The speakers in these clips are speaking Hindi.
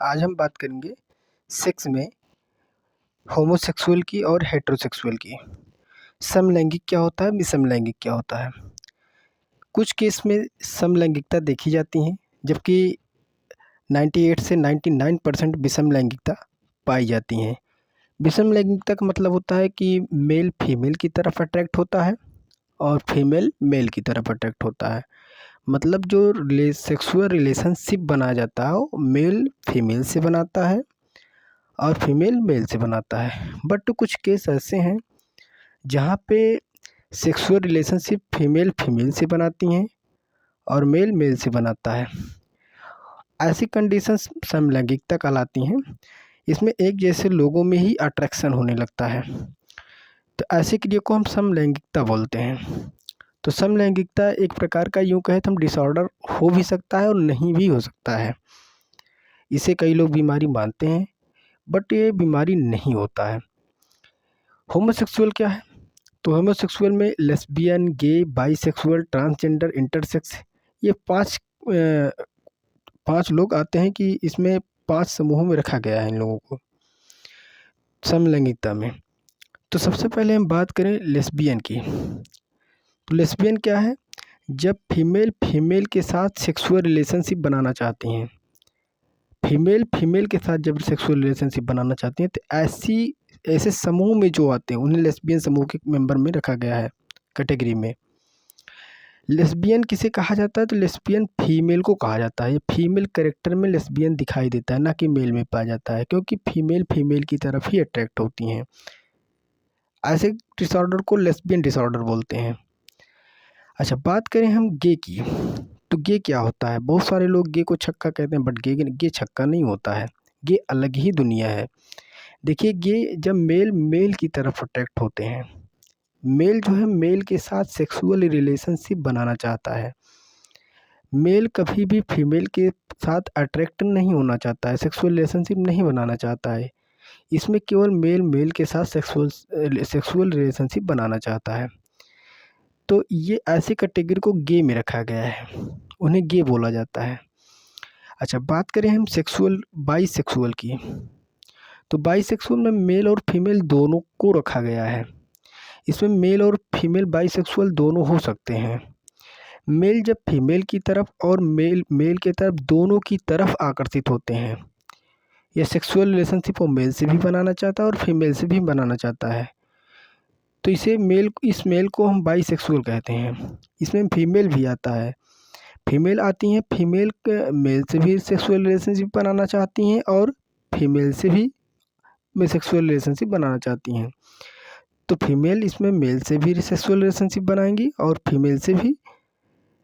आज हम बात करेंगे सेक्स में होमोसेक्सुअल की और हेटेरोसेक्सुअल की। समलैंगिक क्या होता है, विषमलैंगिक क्या होता है। कुछ केस में समलैंगिकता देखी जाती है, जबकि 98 से 99% विषमलैंगिकता पाई जाती हैं। विषमलैंगिकता का मतलब होता है कि मेल फीमेल की तरफ अट्रैक्ट होता है और फीमेल मेल की तरफ अट्रैक्ट होता है। मतलब जो सेक्सुअल रिलेशनशिप बनाया जाता है वो मेल फीमेल से बनाता है और फीमेल मेल से बनाता है। बट कुछ केस ऐसे हैं जहाँ पे सेक्सुअल रिलेशनशिप फीमेल फीमेल से बनाती हैं और मेल मेल से बनाता है। ऐसी कंडीशंस समलैंगिकता कहलाती हैं। इसमें एक जैसे लोगों में ही अट्रैक्शन होने लगता है, तो ऐसे क्रिया को हम समलैंगिकता बोलते हैं। तो समलैंगिकता एक प्रकार का यूँ कहे तो हम डिसऑर्डर हो भी सकता है और नहीं भी हो सकता है। इसे कई लोग बीमारी मानते हैं, बट ये बीमारी नहीं होता है। होमोसेक्सुअल क्या है? तो होमोसेक्सुअल में लेस्बियन, गे, बाइसेक्सुअल, ट्रांसजेंडर, इंटरसेक्स, ये पांच लोग आते हैं कि इसमें 5 समूहों में रखा गया है इन लोगों को समलैंगिकता में। तो सबसे पहले हम बात करें लेस्बियन की। तो लेस्बियन क्या है? जब फीमेल फीमेल के साथ सेक्सुअल रिलेशनशिप बनाना चाहती हैं, फीमेल फीमेल के साथ जब सेक्सुअल रिलेशनशिप बनाना चाहती हैं, तो ऐसे समूह में जो आते हैं उन्हें लेस्बियन समूह के मेंबर में रखा गया है, कैटेगरी में। लेस्बियन किसे कहा जाता है? तो लेस्बियन फीमेल को कहा जाता है। ये फीमेल कैरेक्टर में लेस्बियन दिखाई देता है, ना कि मेल में पाया जाता है, क्योंकि फीमेल फीमेल की तरफ ही अट्रैक्ट होती हैं। ऐसे डिसऑर्डर को लेस्बियन डिसऑर्डर बोलते हैं। अच्छा, बात करें हम गे की। तो गे क्या होता है? बहुत सारे लोग गे को छक्का कहते हैं, बट गे छक्का नहीं होता है। गे अलग ही दुनिया है। देखिए, गे जब मेल मेल की तरफ अट्रैक्ट होते हैं, मेल जो है मेल के साथ सेक्सुअल रिलेशनशिप बनाना चाहता है। मेल कभी भी फीमेल के साथ अट्रैक्ट नहीं होना चाहता है, सेक्सुअल रिलेशनशिप नहीं बनाना चाहता है। इसमें केवल मेल मेल के साथ सेक्सुअल रिलेशनशिप बनाना चाहता है। तो ये ऐसी कैटेगरी को गे में रखा गया है, उन्हें गे बोला जाता है। अच्छा, बात करें हम बाइसेक्सुअल की। तो बाइसेक्सुअल में मेल और फीमेल दोनों को रखा गया है। इसमें मेल और फीमेल बाइसेक्सुअल दोनों हो सकते हैं। मेल जब फीमेल की तरफ और मेल मेल की तरफ दोनों की तरफ आकर्षित होते हैं, यह सेक्सुअल रिलेशनशिप वो मेल से भी बनाना चाहता है और फीमेल से भी बनाना चाहता है, तो इस मेल को हम बाइसेक्सुअल कहते हैं। इसमें फीमेल भी आता है, फीमेल आती हैं, फीमेल मेल से भी सेक्सुअल रिलेशनशिप बनाना चाहती हैं और फीमेल से भी सेक्सुअल रिलेशनशिप बनाना चाहती हैं। तो फीमेल इसमें मेल से भी सेक्सुअल रिलेशनशिप बनाएंगी और फीमेल से भी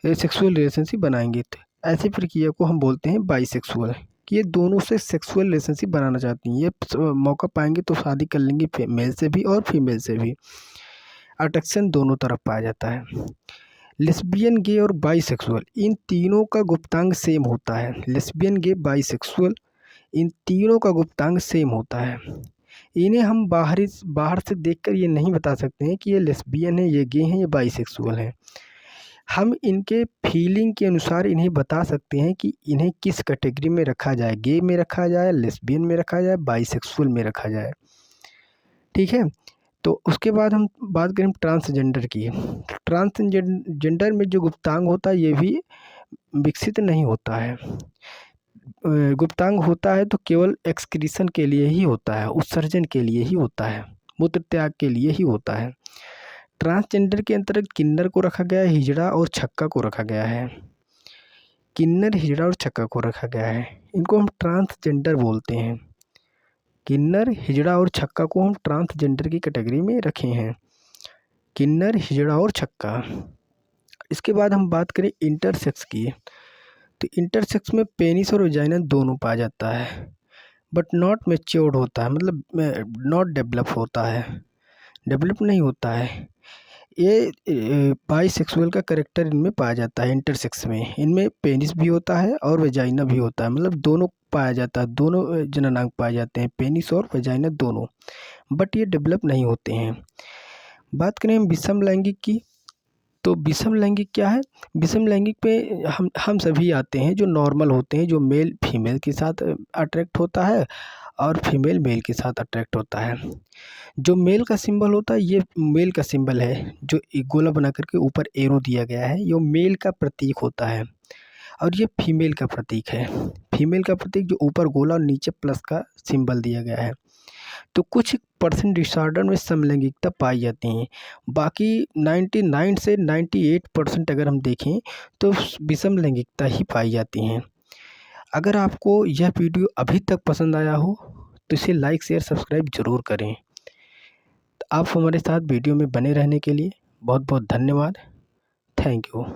सेक्सुअल रिलेशनशिप बनाएंगे। तो ऐसी प्रक्रिया को हम बोलते हैं बाइसेक्सुअल, कि ये दोनों से सेक्सुअल रिलेशनशिप बनाना चाहती हैं। ये मौका पाएंगे तो शादी कर लेंगे मेल से भी और फीमेल से भी। अट्रैक्शन दोनों तरफ पाया जाता है। लेस्बियन, गे और बाइसेक्सुअल, इन तीनों का गुप्तांग सेम होता है। लेस्बियन, गे, बाइसेक्सुअल, इन तीनों का गुप्तांग सेम होता है। इन्हें हम बाहर से देखकर ये नहीं बता सकते हैं कि ये लेस्बियन है, ये गे हैं, ये बाइसेक्सुअल हैं। हम इनके फीलिंग के अनुसार इन्हें बता सकते हैं कि इन्हें किस कैटेगरी में रखा जाए, गे में रखा जाए, लेस्बियन में रखा जाए, बाइसेक्सुअल में रखा जाए। ठीक है। तो उसके बाद हम बात करें ट्रांसजेंडर की। ट्रांसजेंडर में जो गुप्तांग होता है ये भी विकसित नहीं होता है। गुप्तांग होता है तो केवल एक्सक्रीशन के लिए ही होता है, उत्सर्जन के लिए ही होता है, मूत्र त्याग के लिए ही होता है। ट्रांसजेंडर के अंतर्गत किन्नर को रखा गया है, हिजड़ा और छक्का को रखा गया है। किन्नर, हिजड़ा और छक्का को रखा गया है, इनको हम ट्रांसजेंडर बोलते हैं। किन्नर, हिजड़ा और छक्का को हम ट्रांसजेंडर की कैटेगरी में रखे हैं। किन्नर, हिजड़ा और छक्का। इसके बाद हम बात करें इंटरसेक्स की। तो इंटरसेक्स में पेनिस और वजाइना दोनों पाया जाता है, बट नॉट मैच्योर्ड होता है, मतलब नॉट डेवलप होता है, डेवलप नहीं होता है। ये बाइसेक्सुअल का करेक्टर इनमें पाया जाता है। इंटरसेक्स में इनमें पेनिस भी होता है और वजाइना भी होता है, मतलब दोनों पाया जाता है, दोनों जननांग पाए जाते हैं, पेनिस और वजाइना दोनों, बट ये डेवलप नहीं होते हैं। बात करें हम विषम लैंगिक की। तो विषम लैंगिक क्या है? विषम लैंगिक पे हम सभी आते हैं जो नॉर्मल होते हैं, जो मेल फीमेल के साथ अट्रैक्ट होता है और फीमेल मेल के साथ अट्रैक्ट होता है। जो मेल का सिंबल होता है, ये मेल का सिंबल है, जो एक गोला बना करके ऊपर एरो दिया गया है, ये मेल का प्रतीक होता है और ये फीमेल का प्रतीक है। फीमेल का प्रतीक जो ऊपर गोला और नीचे प्लस का सिंबल दिया गया है। तो कुछ पर्सन डिसऑर्डर में समलैंगिकता पाई जाती है, बाकी 99 से 98% अगर हम देखें तो विषम लैंगिकता ही पाई जाती हैं। अगर आपको यह वीडियो अभी तक पसंद आया हो तो इसे लाइक शेयर सब्सक्राइब ज़रूर करें। आप हमारे साथ वीडियो में बने रहने के लिए बहुत बहुत धन्यवाद। Thank you.